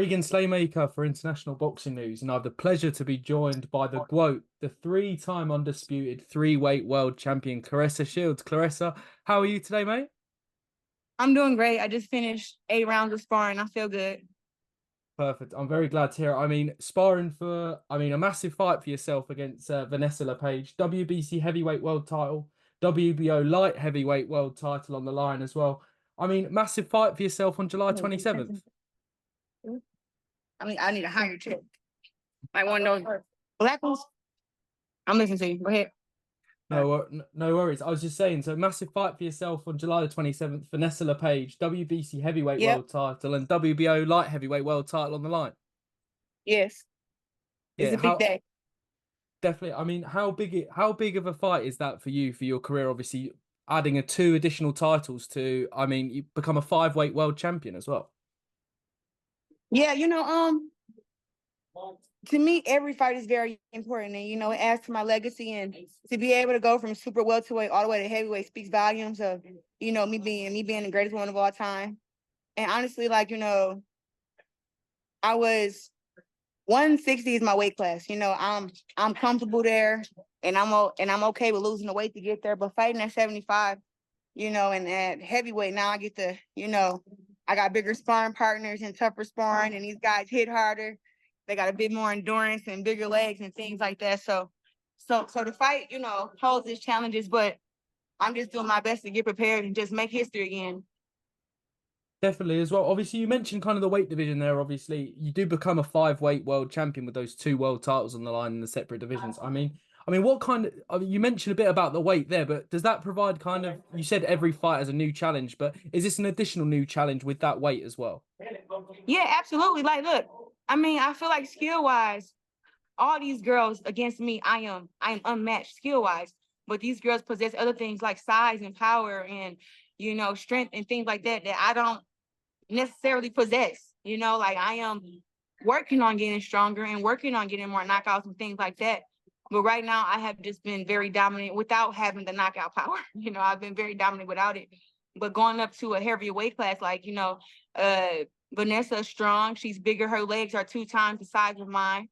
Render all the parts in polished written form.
Regan Slaymaker for International Boxing News, and I have the pleasure to be joined by the GWOAT, the three-time undisputed three-weight world champion, Claressa Shields. Claressa, how are you today, mate? I'm doing great. I just finished 8 rounds of sparring. I feel good. Perfect. I'm very glad to hear it. Sparring for, a massive fight for yourself against Vanessa Lepage, WBC heavyweight world title, WBO light heavyweight world title on the line as well. Massive fight for yourself on July 27th. I need a higher check. Like one of those black ones. I'm listening to you. Go ahead. No worries. I was just saying, so massive fight for yourself on July the 27th. Vanessa Lepage, WBC heavyweight world title and WBO light heavyweight world title on the line. Yes. It's a big day. Definitely. How big of a fight is that for you, for your career? Obviously, adding two additional titles to, you become a 5-weight world champion as well. Yeah, to me, every fight is very important, and it adds to my legacy. And to be able to go from super welterweight all the way to heavyweight speaks volumes of me being the greatest one of all time. And honestly, I was 160 is my weight class. I'm comfortable there, and I'm okay with losing the weight to get there. But fighting at 75, and at heavyweight now, I get to I got bigger sparring partners and tougher sparring, and these guys hit harder. They got a bit more endurance and bigger legs and things like that. So the fight, holds its challenges, but I'm just doing my best to get prepared and just make history again. Definitely as well. Obviously, you mentioned kind of the weight division there. Obviously, you do become a 5-weight world champion with those 2 world titles on the line in the separate divisions. What kind of, you mentioned a bit about the weight there, but does that provide kind of, you said every fight has a new challenge, but is this an additional new challenge with that weight as well? Yeah, absolutely. Like, look, I feel like skill-wise, all these girls against me, I am unmatched skill-wise, but these girls possess other things like size and power and, strength and things like that I don't necessarily possess. I am working on getting stronger and working on getting more knockouts and things like that. But right now, I have just been very dominant without having the knockout power. I've been very dominant without it. But going up to a heavier weight class, Vanessa is strong. She's bigger. Her legs are 2 times the size of mine,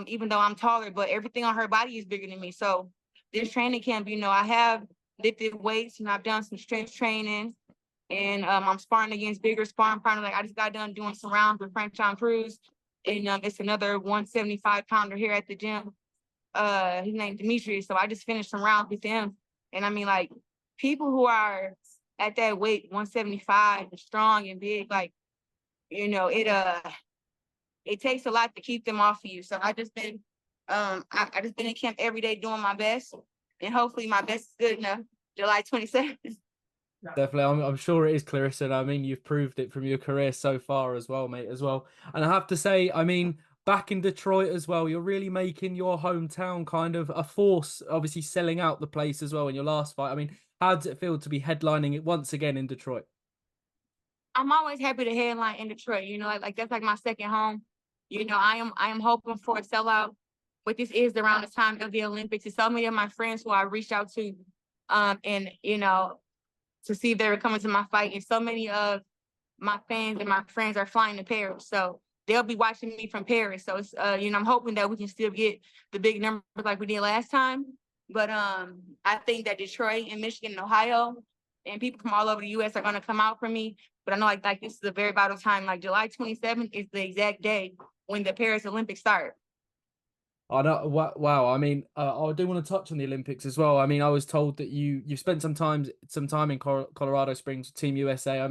even though I'm taller. But everything on her body is bigger than me. So this training camp, I have lifted weights and I've done some strength training. And I'm sparring against bigger sparring partners. Like I just got done doing some rounds with Crews, and it's another 175-pounder here at the gym. His name's Demetrius. So I just finished some rounds with him. And people who are at that weight, 175, and strong and big, it takes a lot to keep them off of you. So I just been in camp every day doing my best, and hopefully my best is good enough. July 27th. Definitely, I'm sure it is, Claressa. You've proved it from your career so far as well, mate, as well. And I have to say, back in Detroit as well, you're really making your hometown kind of a force, obviously selling out the place as well in your last fight. How does it feel to be headlining it once again in Detroit? I'm always happy to headline in Detroit. That's like my second home. I am hoping for a sellout, but this is around the time of the Olympics. And so many of my friends who I reached out to, to see if they were coming to my fight. And so many of my fans and my friends are flying to Paris. So they'll be watching me from Paris. So it's, I'm hoping that we can still get the big numbers like we did last time. But I think that Detroit and Michigan and Ohio and people from all over the U.S. are going to come out for me. But I know like this is a very vital time. Like July 27th is the exact day when the Paris Olympics start. I know. Wow. I do want to touch on the Olympics as well. I was told that you spent some time in Colorado Springs with Team USA.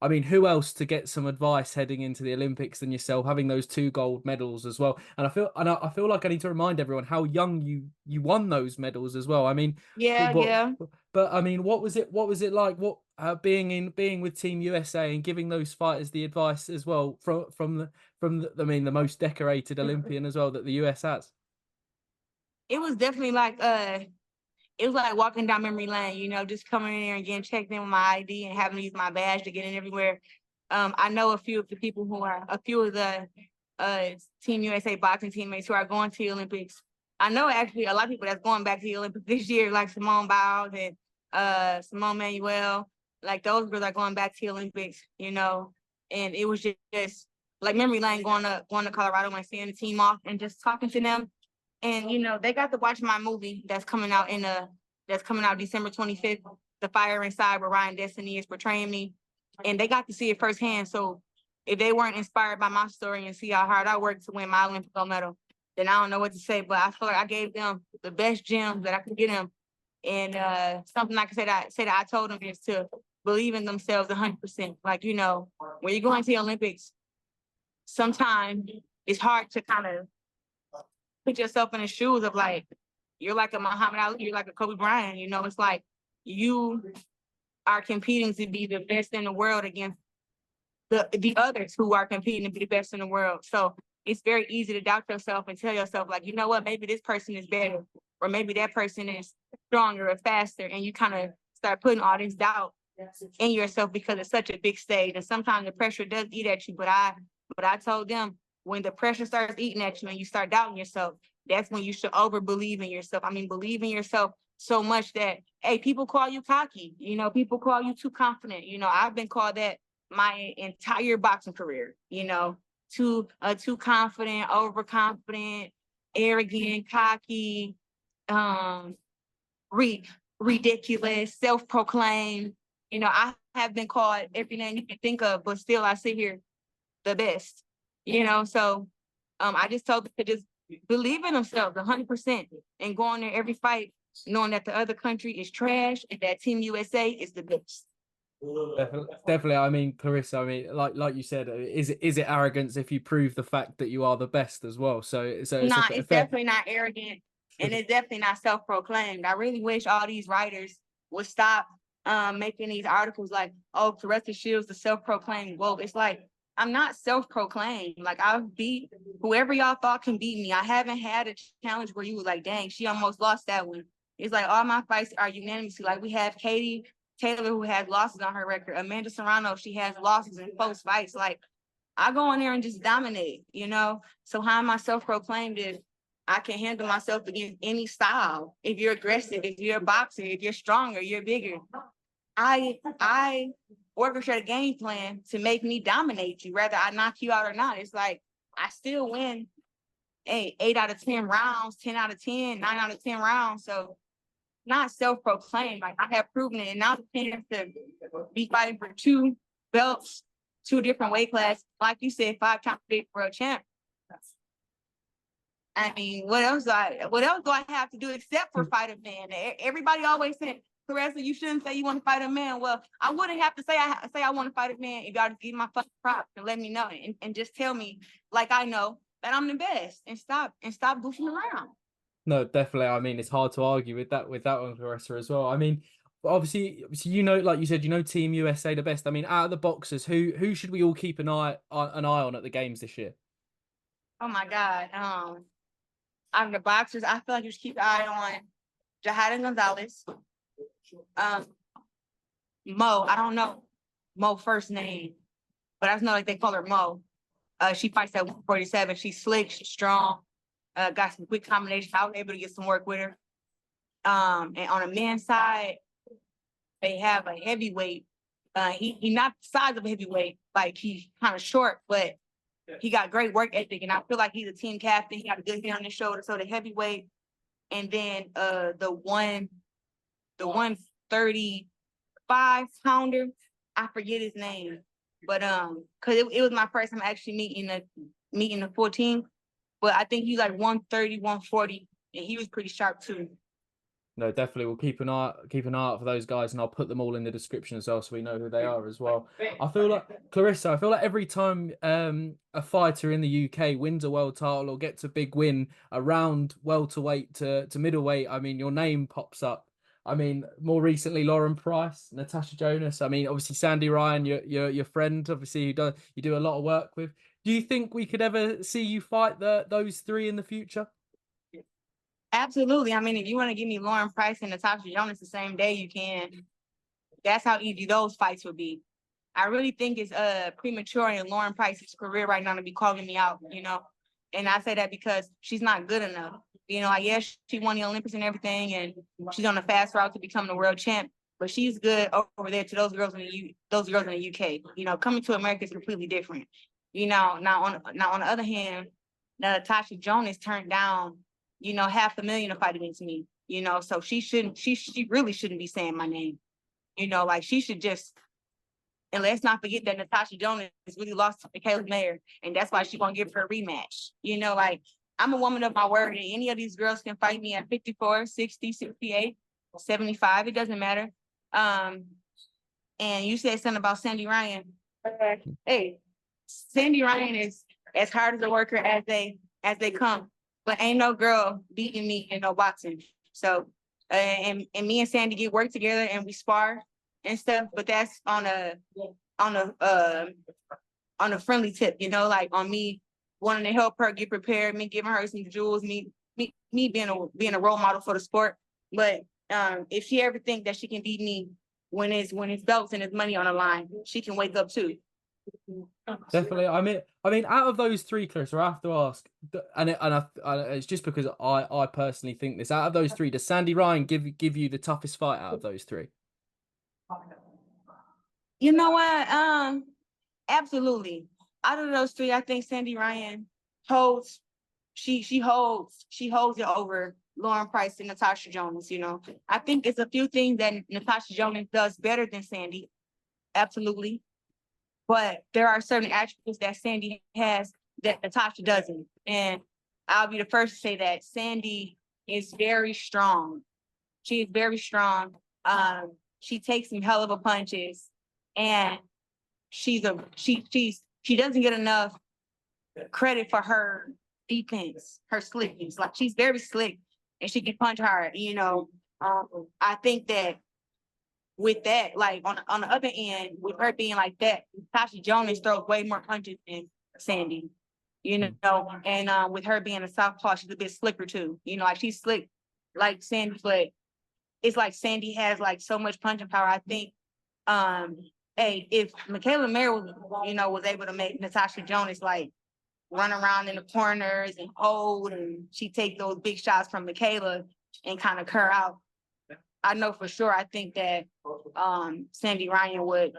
Who else to get some advice heading into the Olympics than yourself, having those 2 gold medals as well? And I feel like I need to remind everyone how young you won those medals as well. Yeah. But what was it like? Being with Team USA and giving those fighters the advice as well from the most decorated Olympian as well that the US has. It was definitely it was like walking down memory lane, just coming in there and getting checked in with my ID and having to use my badge to get in everywhere. I know a few of the Team USA boxing teammates who are going to the Olympics. I know actually a lot of people that's going back to the Olympics this year, like Simone Biles and Simone Manuel. Like those girls are going back to the Olympics, and it was just like memory lane going to Colorado and seeing the team off and just talking to them. And you know, they got to watch my movie that's coming out December 25th, The Fire Inside, where Ryan Destiny is portraying me. And they got to see it firsthand. So if they weren't inspired by my story and see how hard I worked to win my Olympic gold medal, then I don't know what to say. But I feel like I gave them the best gems that I could get them. And something I can say that I told them is to believe in themselves 100%. Like, you know, when you're going to the Olympics, sometimes it's hard to kind of put yourself in the shoes of like, you're like a Muhammad Ali, you're like a Kobe Bryant, you know, it's like you are competing to be the best in the world against the others who are competing to be the best in the world. So it's very easy to doubt yourself and tell yourself like, you know what, maybe this person is better, or maybe that person is stronger or faster. And you kind of start putting all this doubt in yourself because it's such a big stage. And sometimes the pressure does eat at you, but I told them, when the pressure starts eating at you and you start doubting yourself, that's when you should over believe in yourself. I mean, believe in yourself so much that, hey, people call you cocky, you know, people call you too confident. You know, I've been called that my entire boxing career, you know, too confident, overconfident, arrogant, cocky, ridiculous, self-proclaimed. You know, I have been called every name you can think of, but still I sit here the best, you know. So I just told them to just believe in themselves 100% and go on there every fight knowing that the other country is trash and that Team USA is the best. Definitely. I mean, Claressa, I mean, like you said, is it arrogance if you prove the fact that you are the best as well? So it's Nah, a it's fair. definitely not arrogant, and it's definitely not self-proclaimed. I really wish all these writers would stop making these articles like, oh, Claressa Shields, the self-proclaimed GWOAT. It's like, I'm not self-proclaimed. Like, I've beat whoever y'all thought can beat me. I haven't had a challenge where you were like, dang, she almost lost that one. It's like all my fights are unanimously. Like, we have Katie Taylor, who has losses on her record. Amanda Serrano, she has losses in post fights. Like, I go in there and just dominate, you know? So how am I self-proclaimed if I can handle myself against any style? If you're aggressive, if you're a boxer, if you're stronger, you're bigger. I orchestrate a game plan to make me dominate you, whether I knock you out or not. It's like, I still win 8 out of 10 rounds, 10 out of 10, 9 out of 10 rounds. So not self-proclaimed. Like, I have proven it. And now the chance to be fighting for 2 belts, 2 different weight classes. Like you said, 5-time big world champ. I mean, what else do I have to do except for fight a man? Everybody always said, Claressa, you shouldn't say you want to fight a man. Well, I wouldn't have to say I want to fight a man if y'all just give my fucking props and let me know and just tell me, like I know, that I'm the best, and stop goofing around. No, definitely. I mean, it's hard to argue with that one, Claressa, as well. I mean, obviously, you know, like you said, you know, Team USA the best. I mean, out of the boxers, who should we all keep an eye on at the games this year? Oh my God. Out of the boxers, I feel like you should keep an eye on Jahada Gonzalez. Mo, I don't know Mo first name, but I just know like they call her Mo. She fights at 147. She's slick, she's strong, got some quick combinations. I was able to get some work with her. And on a men's side, they have a heavyweight. He not the size of a heavyweight, like he's kind of short, but he got great work ethic, and I feel like he's a team captain. He got a good head on his shoulder. So the heavyweight, and then the 135 pounder, I forget his name, but because it was my first time actually meeting the full team, but I think he's like 130, 140, and he was pretty sharp too. No, definitely. We'll keep an eye out for those guys, and I'll put them all in the description as well, so we know who they are as well. I feel like Claressa. I feel like every time a fighter in the UK wins a world title or gets a big win around welterweight to middleweight, I mean, your name pops up. I mean, more recently, Lauren Price, Natasha Jonas. I mean, obviously Sandy Ryan, your friend, obviously you do a lot of work with. Do you think we could ever see you fight those 3 in the future? Absolutely. I mean, if you want to give me Lauren Price and Natasha Jonas the same day, you can. That's how easy those fights would be. I really think it's premature in Lauren Price's career right now to be calling me out, you know. And I say that because she's not good enough. You know, like, yes, she won the Olympics and everything, and she's on a fast route to becoming a world champ. But she's good over there to those girls in the UK. You know, coming to America is completely different. Now on the other hand, Natasha Jonas turned down, $500,000 to fight against me. So she really shouldn't be saying my name. Like she should just, and let's not forget that Natasha Jonas really lost to Michaela Mayer, and that's why she's gonna give her a rematch. Like I'm a woman of my word, and any of these girls can fight me at 54, 60, 68, 75. It doesn't matter. And you said something about Sandy Ryan. Hey, Sandy Ryan is as hard as a worker as they come, but ain't no girl beating me in no boxing. So, and me and Sandy get work together and we spar and stuff, but that's on a friendly tip, like on me wanting to help her get prepared, me giving her some jewels, me being a role model for the sport. But if she ever think that she can beat me when it's belts and it's money on the line, she can wake up too. Definitely. I mean, out of those three, Claressa, I have to ask, it's just because I personally think this. Out of those three, does Sandy Ryan give you the toughest fight out of those three? You know what? Absolutely. Out of those three, I think Sandy Ryan holds. She holds it over Lauren Price and Natasha Jonas. I think it's a few things that Natasha Jonas does better than Sandy. Absolutely. But there are certain attributes that Sandy has that Natasha doesn't. And I'll be the first to say that Sandy is very strong. She is very strong. She takes some hell of a punches, and she doesn't get enough credit for her defense, her slickness. Like she's very slick and she can punch hard. I think that with that, like on the other end, with her being like that, Tasha Jonas throws way more punches than Sandy, and with her being a southpaw, she's a bit slicker too. Like she's slick like Sandy, but it's like Sandy has like so much punching power. I think, hey, if Michaela Mayer was able to make Natasha Jonas like run around in the corners and hold, and she take those big shots from Michaela and kind of cur out, I know for sure. I think that Sandy Ryan would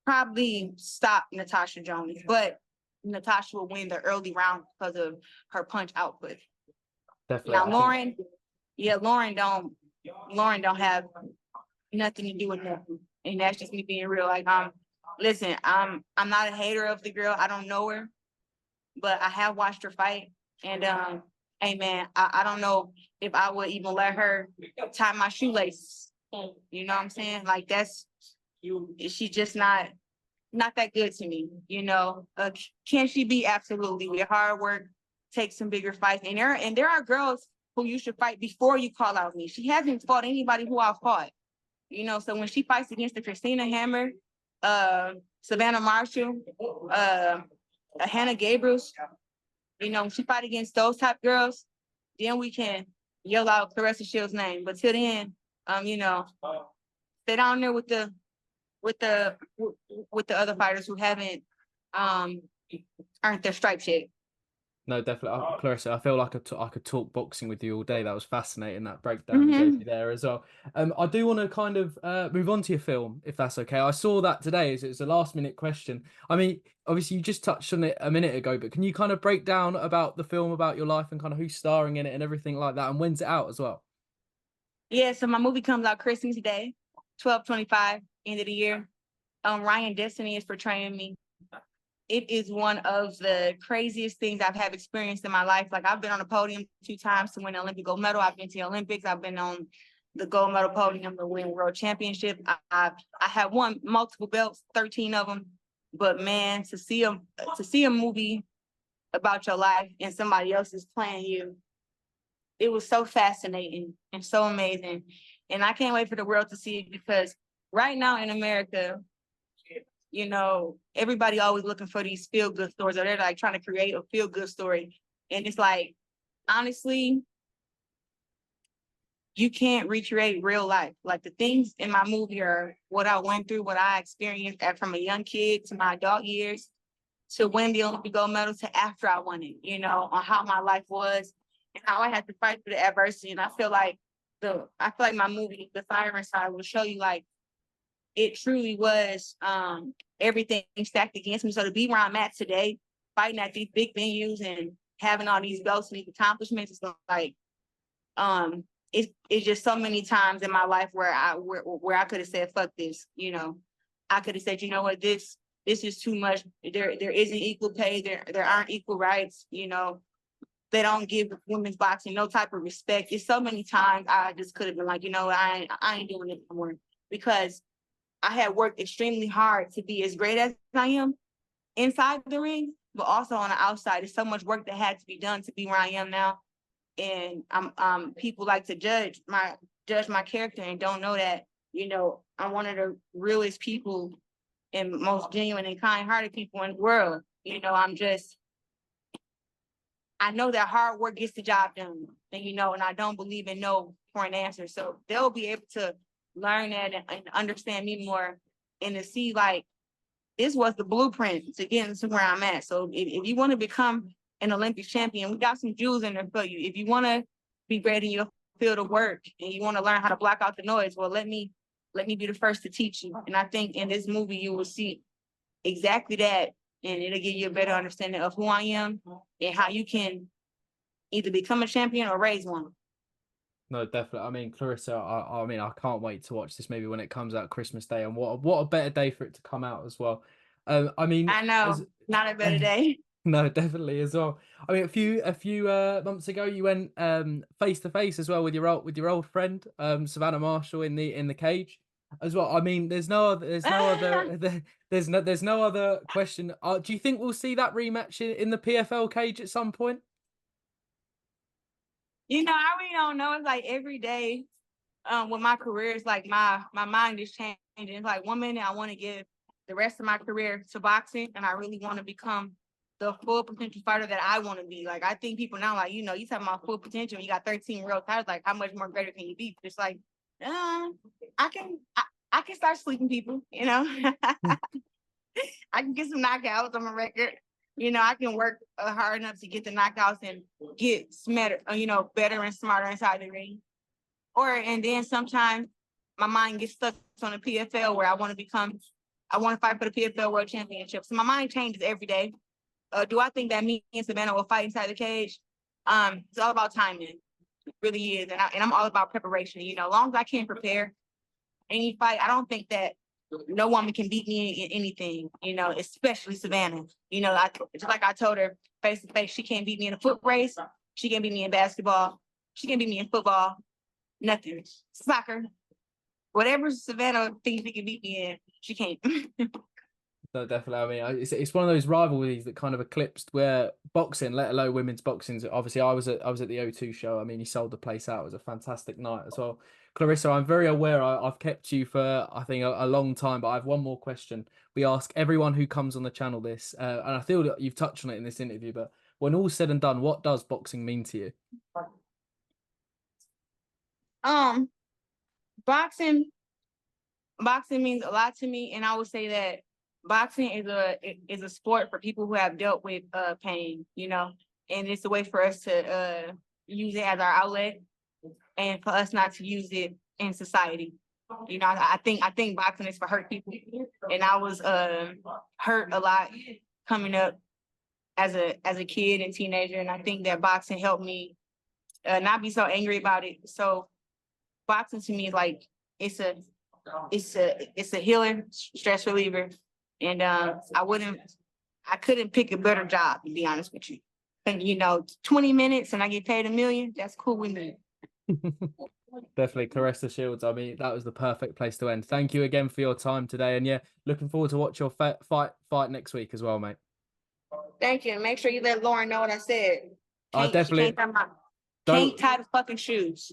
probably stop Natasha Jonas, but Natasha will win the early round because of her punch output. Definitely. Now Lauren don't have nothing to do with nothing, and that's just me being real. Like listen, I'm not a hater of the girl. I don't know her, but I have watched her fight, and hey man, I don't know if I would even let her tie my shoelaces. You know what I'm saying? Like she's just not that good to me. Can she be? Absolutely. With hard work, take some bigger fights. And there are girls who you should fight before you call out me. She hasn't fought anybody who I've fought. So when she fights against the Christina Hammer, Savannah Marshall, Hannah Gabriels, she fight against those type girls, then we can yell out Claressa Shields' name. But till then, stay down there with the other fighters who haven't earned their stripes yet. No, definitely, Claressa. I feel like I could talk boxing with you all day. That was fascinating. That breakdown you gave me there as well. I do want to kind of move on to your film, if that's okay. I saw that today. It was a last minute question. I mean, obviously you just touched on it a minute ago, but can you kind of break down about the film, about your life, and kind of who's starring in it and everything like that, and when's it out as well? Yeah, so my movie comes out Christmas Day, 12/25, end of the year. Ryan Destiny is portraying me. It is one of the craziest things I've had experienced in my life. Like I've been on the podium 2 times to win an Olympic gold medal. I've been to the Olympics. I've been on the gold medal podium to win world championship. I have won multiple belts, 13 of them. But man, to see a movie about your life and somebody else is playing you, it was so fascinating and so amazing. And I can't wait for the world to see it, because right now in America, everybody always looking for these feel-good stories, or they're like trying to create a feel-good story. And it's like, honestly, you can't recreate real life. Like the things in my movie are what I went through, what I experienced from a young kid to my adult years, to win the Olympic gold medal, to after I won it, on how my life was and how I had to fight through the adversity. And I feel like my movie, The Fire Inside, will show you like it truly was everything stacked against me. So to be where I'm at today, fighting at these big venues and having all these belts and these accomplishments, it's like it's just so many times in my life where I could have said, fuck this, you know. I could have said, you know what, this is too much. There isn't equal pay, there aren't equal rights, you know. They don't give women's boxing no type of respect. It's so many times I just could have been like, you know, I ain't doing it anymore, because I had worked extremely hard to be as great as I am inside the ring, but also on the outside. There's so much work that had to be done to be where I am now. And people like to judge my character and don't know that, you know, I'm one of the realest people and most genuine and kind-hearted people in the world. You know, I know that hard work gets the job done, and you know, and I don't believe in no for an answer. So they'll be able to learn that and understand me more, and to see like this was the blueprint to getting to where I'm at. So if you want to become an Olympic champion, we got some jewels in there for you. If you want to be great in your field of work and you want to learn how to block out the noise, well, let me be the first to teach you. And I think in this movie you will see exactly that, and it'll give you a better understanding of who I am and how you can either become a champion or raise one. No, definitely. I mean, Claressa, I mean, I can't wait to watch this movie when it comes out Christmas Day, and what a better day for it to come out as well. I mean, I know, not a better day. No, definitely as well. I mean, a few months ago, you went face to face as well with your old friend Savannah Marshall in the cage as well. I mean, there's no other there's no other question. Do you think we'll see that rematch in the PFL cage at some point? You know, I really don't know. It's like every day with my career, it's like my mind is changing. It's like 1 minute I want to give the rest of my career to boxing, and I really want to become the full potential fighter that I want to be. Like, I think people now, like, you know, you talking about full potential, you got 13 world titles, like, how much more greater can you be? It's like, I can start sleeping people, you know. I can get some knockouts on my record. You know, I can work hard enough to get the knockouts and get smarter, you know, better and smarter inside the ring. And then sometimes my mind gets stuck on the PFL where I want to fight for the PFL World Championship. So my mind changes every day. Do I think that me and Savannah will fight inside the cage? It's all about timing. It really is. And I'm all about preparation. You know, as long as I can prepare any fight, I don't think that no woman can beat me in anything, you know, especially Savannah. You know, just like I told her face to face, she can't beat me in a foot race. She can't beat me in basketball. She can't beat me in football. Nothing. Soccer. Whatever Savannah thinks she can beat me in, she can't. No, definitely. I mean, it's one of those rivalries that kind of eclipsed where boxing, let alone women's boxing. Obviously, I was at the O2 show. I mean, you sold the place out. It was a fantastic night as well. Claressa, I'm very aware I've kept you for, I think, a long time, but I have one more question. We ask everyone who comes on the channel this, and I feel that you've touched on it in this interview, but when all's said and done, what does boxing mean to you? Boxing means a lot to me, and I would say that boxing is a sport for people who have dealt with pain, you know, and it's a way for us to use it as our outlet, and for us not to use it in society. You know, I think boxing is for hurt people, and I was hurt a lot coming up as a kid and teenager, and I think that boxing helped me not be so angry about it. So boxing to me is like it's a healing stress reliever, and I couldn't pick a better job, to be honest with you. And you know, 20 minutes and I get paid $1 million, that's cool with me. Definitely, Claressa Shields. I mean, that was the perfect place to end. Thank you again for your time today, and yeah, looking forward to watch your fight next week as well, mate. Thank you. Make sure you let Lauren know what I said. I definitely Can't tie the fucking shoes.